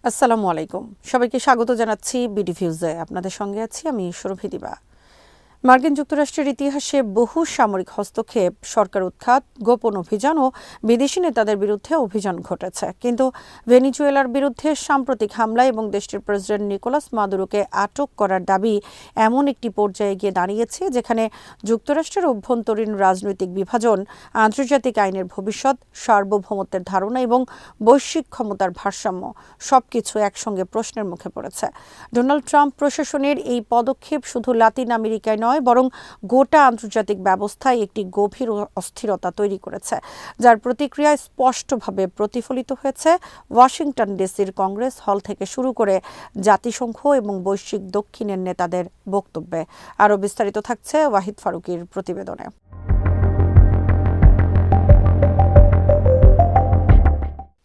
আসসালামু আলাইকুম, সবাইকে স্বাগত জানাচ্ছি বিডি ভিউজে। আপনাদের সঙ্গে আছি আমি সুরভি দিবা। মার্কিন যুক্তরাষ্ট্রের ইতিহাসে বহু সামরিক হস্তক্ষেপ, সরকার উৎখাত, গোপন অভিযান ও বিদেশি নেতাদের বিরুদ্ধে অভিযান ঘটেছে, কিন্তু ভেনিজুয়েলার বিরুদ্ধে সাম্প্রতিক হামলা এবং দেশটির প্রেসিডেন্ট নিকোলাস মাদুরোকে আটক করার দাবি এমন একটি পর্যায়ে গিয়ে দাঁড়িয়েছে যেখানে যুক্তরাষ্ট্রের অভ্যন্তরীণ রাজনৈতিক বিভাজন, আন্তর্জাতিক আইনের ভবিষ্যৎ, সার্বভৌমত্বের ধারণা এবং বৈশ্বিক ক্ষমতার ভারসাম্য সবকিছু একসঙ্গে প্রশ্নের মুখে পড়েছে। ডোনাল্ড ট্রাম্প প্রশাসনের এই পদক্ষেপ শুধু লাতিন আমেরিকায় নয়, বরং গোটা আন্তর্জাতিক ব্যবস্থায় একটি গভীর অস্থিরতা তৈরি করেছে, যার প্রতিক্রিয়া স্পষ্টভাবে প্রতিফলিত হয়েছে ওয়াশিংটন ডিসির কংগ্রেস হল থেকে শুরু করে জাতিসংঘ এবং বৈশ্বিক দক্ষিণের নেতাদের বক্তব্যে। আরও বিস্তারিত থাকছে ওয়াহিদ ফারুকীর প্রতিবেদনে।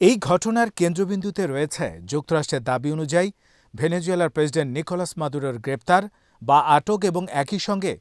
এই ঘটনার কেন্দ্রবিন্দুতে রয়েছে যুক্তরাষ্ট্রের দাবি অনুযায়ী ভেনেজুয়েলার প্রেসিডেন্ট নিকোলাস মাদুরোর গ্রেপ্তার বা আটক এবং একই সঙ্গে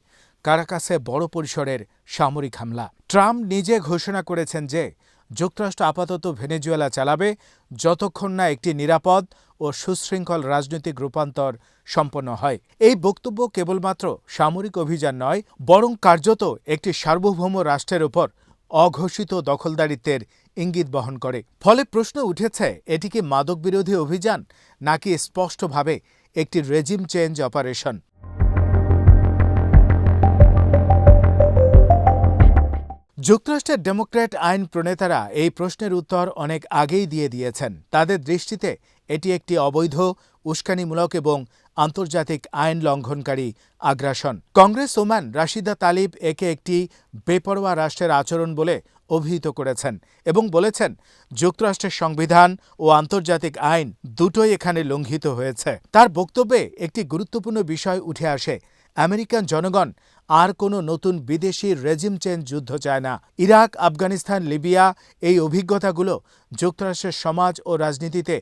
কারাকাসে বড় পরিসরের সামরিক হামলা। ট্রাম্প নিজে ঘোষণা করেছেন যে যুক্তরাষ্ট্র আপাতত ভেনেজুয়েলা চালাবে যতক্ষণ না একটি নিরাপদ ও সুশৃঙ্খল রাজনৈতিক রূপান্তর সম্পন্ন হয়। এই বক্তব্য কেবলমাত্র সামরিক অভিযান নয়, বরং কার্যত একটি সার্বভৌম রাষ্ট্রের ওপর অঘোষিত দখলদারিত্বের ইঙ্গিত বহন করে। ফলে প্রশ্ন উঠেছে, এটি কি মাদক বিরোধী অভিযান নাকি স্পষ্টভাবে একটি রেজিম চেঞ্জ অপারেশন? যুক্তরাষ্ট্রের ডেমোক্র্যাট আইন প্রণেতারা এই প্রশ্নের উত্তর অনেক আগেই দিয়ে দিয়েছেন। তাদের দৃষ্টিতে এটি একটি অবৈধ, উস্কানিমূলক এবং আন্তর্জাতিক আইন লঙ্ঘনকারী আগ্রাসন। কংগ্রেসওম্যান রাশিদা তালিব একে একটি বেপরোয়া রাষ্ট্রের আচরণ বলে অভিহিত করেছেন এবং বলেছেন, যুক্তরাষ্ট্রের সংবিধান ও আন্তর্জাতিক আইন দুটোই এখানে লঙ্ঘিত হয়েছে। তার বক্তব্যে একটি গুরুত্বপূর্ণ বিষয় উঠে আসে, আমেরিকান জনগণ আর কোনো নতুন বিদেশি রেজিম চেঞ্জ যুদ্ধ চায় না। ইরাক, আফগানিস্তান, লিবিয়া এই অভিজ্ঞতাগুলো যুক্তরাষ্ট্রের সমাজ ও রাজনীতিতে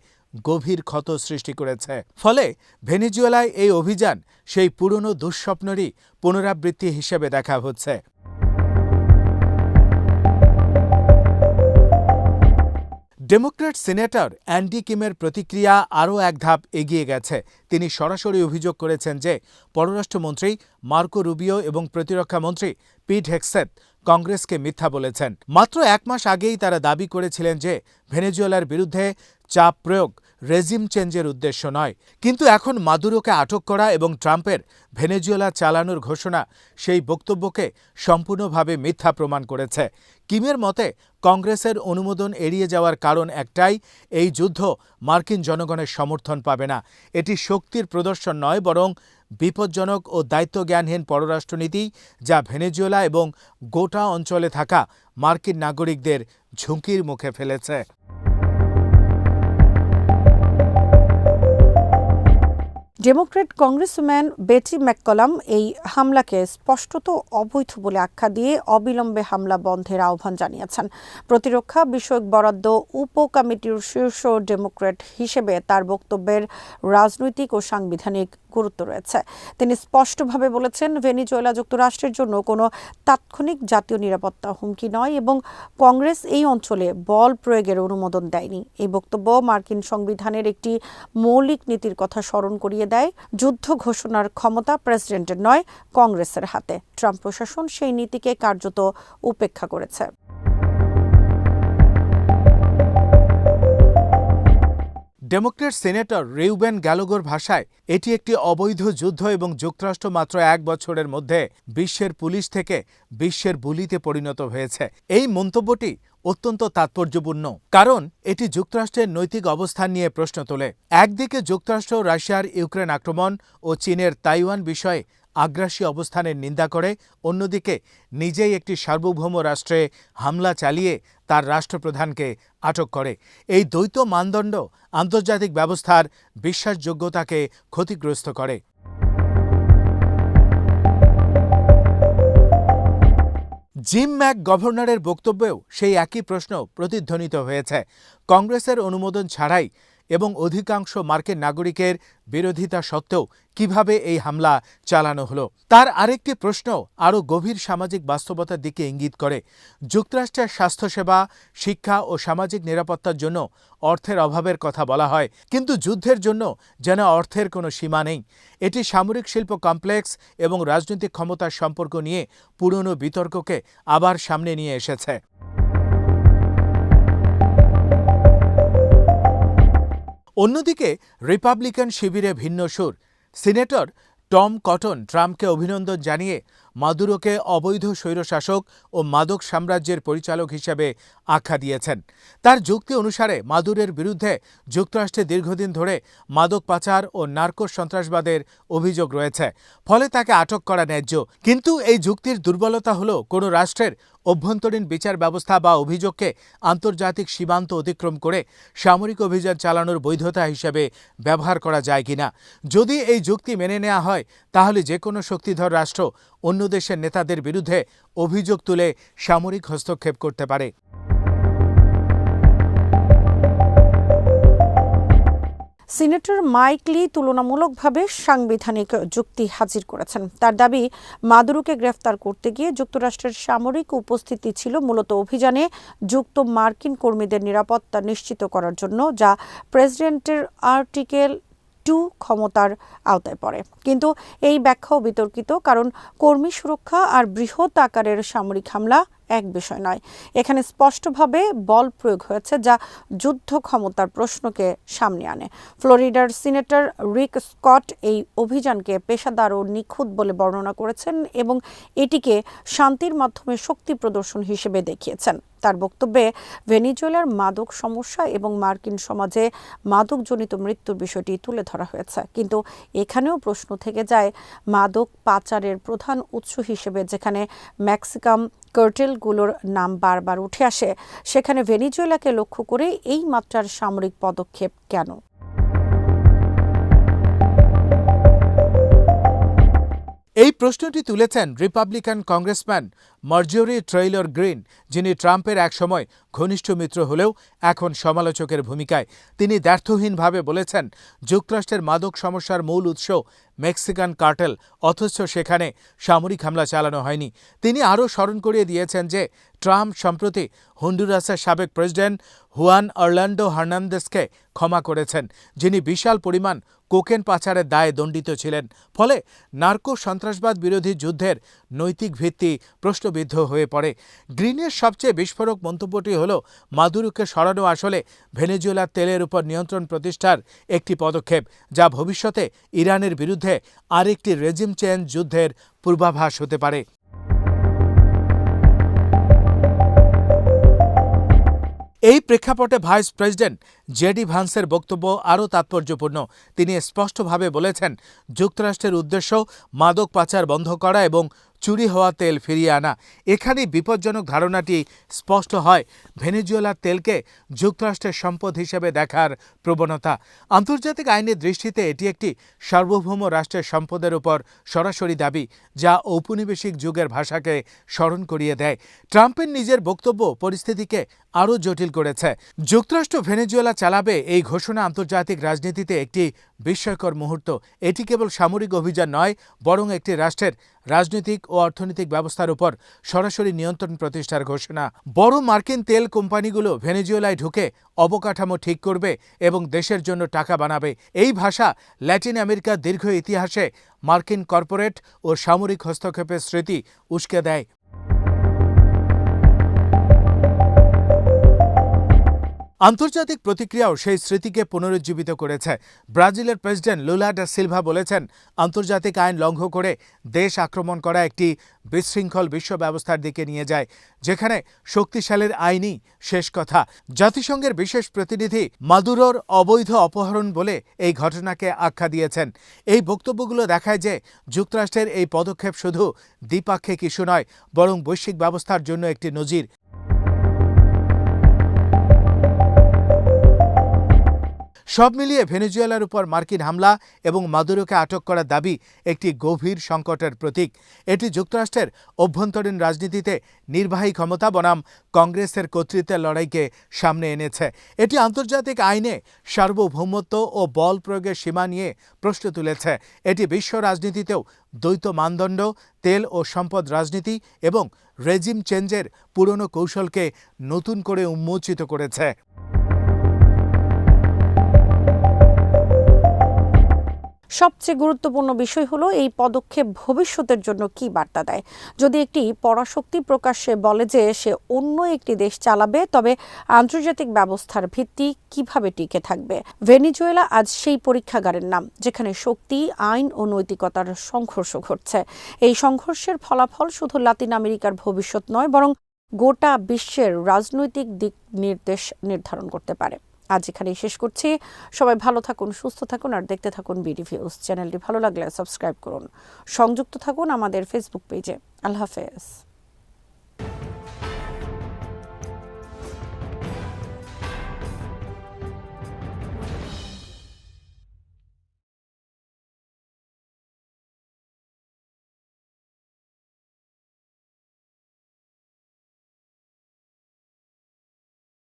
গভীর ক্ষত সৃষ্টি করেছে। ফলে ভেনেজুয়েলায় এই অভিযান সেই পুরনো দুঃস্বপ্নেরই পুনরাবৃত্তি হিসেবে দেখা হচ্ছে। ডেমোক্র্যাট সিনেটর অ্যান্ডি কিমের প্রতিক্রিয়া আরও এক ধাপ এগিয়ে গেছে। তিনি সরাসরি অভিযোগ করেছেন যে পররাষ্ট্রমন্ত্রী মার্কো রুবিও এবং প্রতিরক্ষামন্ত্রী পিট হেগসেথ কংগ্রেসকে মিথ্যা বলেছেন। মাত্র এক মাস আগেই তারা দাবি করেছিলেন যে ভেনেজুয়েলার বিরুদ্ধে চাপ প্রয়োগ রেজিম চেঞ্জের উদ্দেশ্য নয়। কিন্তু এখন মাদুরোকে আটক করা এবং ট্রাম্পের ভেনেজুয়েলা চালানোর ঘোষণা সেই বক্তব্যকে সম্পূর্ণভাবে মিথ্যা প্রমাণ করেছে। কিমের মতে, কংগ্রেসের অনুমোদন এড়িয়ে যাওয়ার কারণ একটাই, এই যুদ্ধ মার্কিন জনগণের সমর্থন পাবে না। এটি শক্তির প্রদর্শন নয়, বরং বিপজ্জনক ও দায়িত্বজ্ঞানহীন পররাষ্ট্রনীতি, যা ভেনেজুয়েলা এবং গোটা অঞ্চলে থাকা মার্কিন নাগরিকদের ঝুঁকির মুখে ফেলেছে। ডেমোক্র্যাট কংগ্রেসম্যান বেটি ম্যাককলাম এই হামলাকে স্পষ্টত অবৈধ বলে আখ্যা দিয়ে অবিলম্বে হামলা বন্ধের আহ্বান জানিয়েছেন। প্রতিরক্ষা বিষয়ক বরাদ্দ উপকমিটির শীর্ষ ডেমোক্র্যাট হিসেবে তার বক্তব্যের রাজনৈতিক ও সাংবিধানিক গুরুত্ব রয়েছে। তিনি স্পষ্টভাবে বলেছেন, ভেনেজুয়েলা যুক্তরাষ্ট্রের জন্য কোনো তাৎক্ষণিক জাতীয় নিরাপত্তা হুমকি নয় এবং কংগ্রেস এই অঞ্চলে বল প্রয়োগের অনুমোদন দেয়নি। এই বক্তব্য মার্কিন সংবিধানের একটি মৌলিক নীতির কথা স্মরণ করিয়ে দেয়। যুদ্ধ ঘোষণার ক্ষমতা প্রেসিডেন্টের নয়, কংগ্রেসের হাতে। ট্রাম্প প্রশাসন সেই নীতিকে কার্যত উপেক্ষা করেছে। ডেমোক্র্যাট সিনেটর রিউবেন গ্যালোগোর ভাষায়, এটি একটি অবৈধ যুদ্ধ এবং যুক্তরাষ্ট্র মাত্র এক বছরের মধ্যে বিশ্বের পুলিশ থেকে বিশ্বের বুলিতে পরিণত হয়েছে। এই মন্তব্যটি অত্যন্ত তাৎপর্যপূর্ণ, কারণ এটি যুক্তরাষ্ট্রের নৈতিক অবস্থান নিয়ে প্রশ্ন তোলে। একদিকে যুক্তরাষ্ট্র রাশিয়ার ইউক্রেন আক্রমণ ও চীনের তাইওয়ান বিষয়ে আগ্রাসী অবস্থানের নিন্দা করে, অন্যদিকে নিজেই একটি সার্বভৌম রাষ্ট্রে হামলা চালিয়ে তার রাষ্ট্রপ্রধানকে আটক করে। এই দ্বৈত মানদণ্ড আন্তর্জাতিক ব্যবস্থার বিশ্বাসযোগ্যতাকে ক্ষতিগ্রস্ত করে। জিম ম্যাক গভর্নরের বক্তব্যেও সেই একই প্রশ্ন প্রতিধ্বনিত হয়েছে। কংগ্রেসের অনুমোদন ছাড়াই এবং অধিকাংশ মার্কিন নাগরিকের বিরোধিতা সত্ত্বেও কিভাবে এই হামলা চালানো হলো। তার আরেকটি প্রশ্ন আরও গভীর সামাজিক বাস্তবতার দিকে ইঙ্গিত করে। যুক্তরাষ্ট্রের স্বাস্থ্যসেবা, শিক্ষা ও সামাজিক নিরাপত্তার জন্য অর্থের অভাবের কথা বলা হয়, কিন্তু যুদ্ধের জন্য যেন অর্থের কোনো সীমা নেই। এটি সামরিক শিল্প কমপ্লেক্স এবং রাজনৈতিক ক্ষমতার সম্পর্ক নিয়ে পুরনো বিতর্ককে আবার সামনে নিয়ে এসেছে। অন্যদিকে রিপাবলিকান শিবিরে ভিন্ন সুর। সিনেটর টম কটন ট্রাম্পকে অভিনন্দন জানিয়ে মাদুরোকে অবৈধ স্বৈরশাসক ও মাদক সাম্রাজ্যের পরিচালক হিসেবে আখ্যা দিয়েছেন। তার যুক্তি অনুসারে মাদুরের বিরুদ্ধে যুক্তরাষ্ট্রে দীর্ঘদিন ধরে মাদক পাচার ও নার্কো সন্ত্রাসবাদের অভিযোগ রয়েছে, ফলে তাকে আটক করা ন্যায্য। কিন্তু এই যুক্তির দুর্বলতা হল কোনো রাষ্ট্রের অভ্যন্তরীণ বিচার ব্যবস্থা বা অভিযোগকে আন্তর্জাতিক সীমান্ত অতিক্রম করে সামরিক অভিযান চালানোর বৈধতা হিসেবে ব্যবহার করা যায় কিনা। যদি এই যুক্তি মেনে নেওয়া হয়, তাহলে যে কোনো শক্তিধর রাষ্ট্র অন্য দেশের নেতাদের বিরুদ্ধে অভিযোগ তুলে সামরিক হস্তক্ষেপ করতে পারে। সিনেটর মাইক লি তুলনামূলকভাবে সাংবিধানিক যুক্তি হাজির করেছেন। তার দাবি, মাদুরোকে গ্রেফতার করতে গিয়ে যুক্তরাষ্ট্রের সামরিক উপস্থিতি ছিল মূলত অভিযানে যুক্ত মার্কিন কর্মীদের নিরাপত্তা নিশ্চিত করার জন্য, যা প্রেসিডেন্টের আর্টিকেল 2 ক্ষমতার আওতায় পড়ে। কিন্তু এই ব্যাখ্যাও বিতর্কিত, কারণ কর্মী সুরক্ষা আর বৃহৎ আকারের সামরিক হামলা এক বিষয় নয়। এখানে স্পষ্টভাবে বল প্রয়োগ হয়েছে, যা যুদ্ধ ক্ষমতার প্রশ্নকে সামনে আনে। ফ্লোরিডার সিনেটর রিক স্কট এই অভিযানকে পেশাদার ও নিখুঁত বলে বর্ণনা করেছেন এবং এটিকে শান্তির মাধ্যমে শক্তি প্রদর্শন হিসেবে দেখিয়েছেন। তার বক্তব্যে ভেনেজুয়েলার মাদক সমস্যা এবং মার্কিন সমাজে মাদকজনিত মৃত্যুর বিষয়টি তুলে ধরা হয়েছে। কিন্তু এখানেও প্রশ্ন থেকে যায়, মাদক পাচারের প্রধান উৎস হিসেবে যেখানে মেক্সিকান কার্টেলগুলোর নাম বারবার উঠে আসে, সেখানে ভেনেজুয়েলাকে লক্ষ্য করে এই মাত্রার সামরিক পদক্ষেপ কেন? এই প্রশ্নটি তুলেছেন রিপাবলিকান কংগ্রেসম্যান মার্জরি ট্রেইলর গ্রিন, যিনি ট্রাম্পের একসময় ঘনিষ্ঠ মিত্র হলেও এখন সমালোচকের ভূমিকায়। তিনি দ্ব্যর্থহীনভাবে বলেছেন, যুক্তরাষ্ট্রের মাদক সমস্যার মূল উৎস মেক্সিকান কার্টেল, অথচ সেখানে সামরিক হামলা চালানো হয়নি। তিনি আরও স্মরণ করিয়ে দিয়েছেন যে ট্রাম্প সম্প্রতি হন্ডুরাসের সাবেক প্রেসিডেন্ট হুয়ান অরল্যান্ডো হার্নান্দেজকে ক্ষমা করেছেন, যিনি বিশাল পরিমাণ কোকেন পাচারের দায়ে দণ্ডিত ছিলেন। ফলে নার্কো সন্ত্রাসবাদ বিরোধী যুদ্ধের নৈতিক ভিত্তি প্রশ্নবিদ্ধ হয়ে পড়ে। গ্রিনের সবচেয়ে বিস্ফোরক মন্তব্যটি হল, মাদুরোকে সরানো আসলে ভেনেজুয়েলার তেলের উপর নিয়ন্ত্রণ প্রতিষ্ঠার একটি পদক্ষেপ, যা ভবিষ্যতে ইরানের বিরুদ্ধে আরেকটি রেজিম চেঞ্জ যুদ্ধের পূর্বাভাস হতে পারে। এই প্রেক্ষাপটে ভাইস প্রেসিডেন্ট জেডি ভান্সের বক্তব্য আরও তাৎপর্যপূর্ণ। তিনি স্পষ্টভাবে বলেছেন, যুক্তরাষ্ট্রের উদ্দেশ্য মাদক পাচার বন্ধ করা এবং চুরি হওয়া তেল ফিরিয়ে আনা। এখানে বিপজ্জনক ধারণাটি স্পষ্ট হয়, ভেনেজুয়েলার তেলকে যুক্তরাষ্ট্রের সম্পদ হিসেবে দেখার প্রবণতা। আন্তর্জাতিক আইনের দৃষ্টিতে এটি একটি সার্বভৌম রাষ্ট্রের সম্পদের উপর সরাসরি দাবি, যা ঔপনিবেশিক যুগের ভাষাকে স্মরণ করিয়ে দেয়। ট্রাম্পের নিজের বক্তব্য পরিস্থিতিকে আরও জটিল করেছে। যুক্তরাষ্ট্র ভেনেজুয়েলা চালাবে, এই ঘোষণা আন্তর্জাতিক রাজনীতিতে একটি বিস্ময়কর মুহূর্ত। এটি কেবল সামরিক অভিযান নয়, বরং একটি রাষ্ট্রের রাজনৈতিক ও অর্থনৈতিক ব্যবস্থার উপর সরাসরি নিয়ন্ত্রণ প্রতিষ্ঠার ঘোষণা। বড় মার্কিন তেল কোম্পানিগুলো ভেনেজুয়েলায় ঢুকে অবকাঠামো ঠিক করবে এবং দেশের জন্য টাকা বানাবে। এই ভাষা ল্যাটিন আমেরিকার দীর্ঘ ইতিহাসে মার্কিন কর্পোরেট ও সামরিক হস্তক্ষেপের স্মৃতি উস্কে দেয়। আন্তর্জাতিক প্রতিক্রিয়াও সেই স্মৃতিকে পুনরুজ্জীবিত করেছে। ব্রাজিলের প্রেসিডেন্ট লুলা ডা সিলভা বলেছেন, আন্তর্জাতিক আইন লঙ্ঘন করে দেশ আক্রমণ করা একটি বিশৃঙ্খল বিশ্ব ব্যবস্থার দিকে নিয়ে যায়, যেখানে শক্তিশালীর আইনই শেষ কথা। জাতিসংঘের বিশেষ প্রতিনিধি মাদুরোর অবৈধ অপহরণ বলে এই ঘটনাকে আখ্যা দিয়েছেন। এই বক্তব্যগুলো দেখায় যে যুক্তরাষ্ট্রের এই পদক্ষেপ শুধু দ্বিপাক্ষিক ইস্যু নয়, বরং বৈশ্বিক ব্যবস্থার জন্য একটি নজির। সব মিলিয়ে ভেনেজুয়েলার উপর মার্কিন হামলা এবং মাদুরোকে আটক করার দাবি একটি গভীর সংকটের প্রতীক। এটি যুক্তরাষ্ট্রের অভ্যন্তরীণ রাজনীতিতে নির্বাহী ক্ষমতা বনাম কংগ্রেসের কর্তৃত্বের লড়াইকে সামনে এনেছে। এটি আন্তর্জাতিক আইনে সার্বভৌমত্ব ও বল প্রয়োগের সীমা নিয়ে প্রশ্ন তুলেছে। এটি বিশ্ব রাজনীতিতেও দ্বৈত মানদণ্ড, তেল ও সম্পদ রাজনীতি এবং রেজিম চেঞ্জের পুরনো কৌশলকে নতুন করে উন্মোচিত করেছে। সবচেয়ে গুরুত্বপূর্ণ বিষয় হলো এই পদক্ষেপ ভবিষ্যতের জন্য কি বার্তা দেয়। যদি একটি পরাশক্তি প্রকাশ্যে বলে যে সে অন্য একটি দেশ চালাবে, তবে আন্তর্জাতিক ব্যবস্থার ভিত্তি কিভাবে টিকে থাকবে? ভেনেজুয়েলা আজ সেই পরীক্ষাগারের নাম যেখানে শক্তি, আইন ও নৈতিকতার সংঘর্ষ ঘটছে। এই সংঘর্ষের ফলাফল শুধু লাতিন আমেরিকার ভবিষ্যৎ নয়, বরং গোটা বিশ্বের রাজনৈতিক দিক নির্দেশ নির্ধারণ করতে পারে। আজ এখানেই শেষ করছি। সবাই ভালো থাকুন, সুস্থ থাকুন আর দেখতে থাকুন বিডিভিউজ। চ্যানেলটি ভালো লাগলে সাবস্ক্রাইব করুন, সংযুক্ত থাকুন আমাদের ফেসবুক পেজে। আল্লাহ হাফেজ।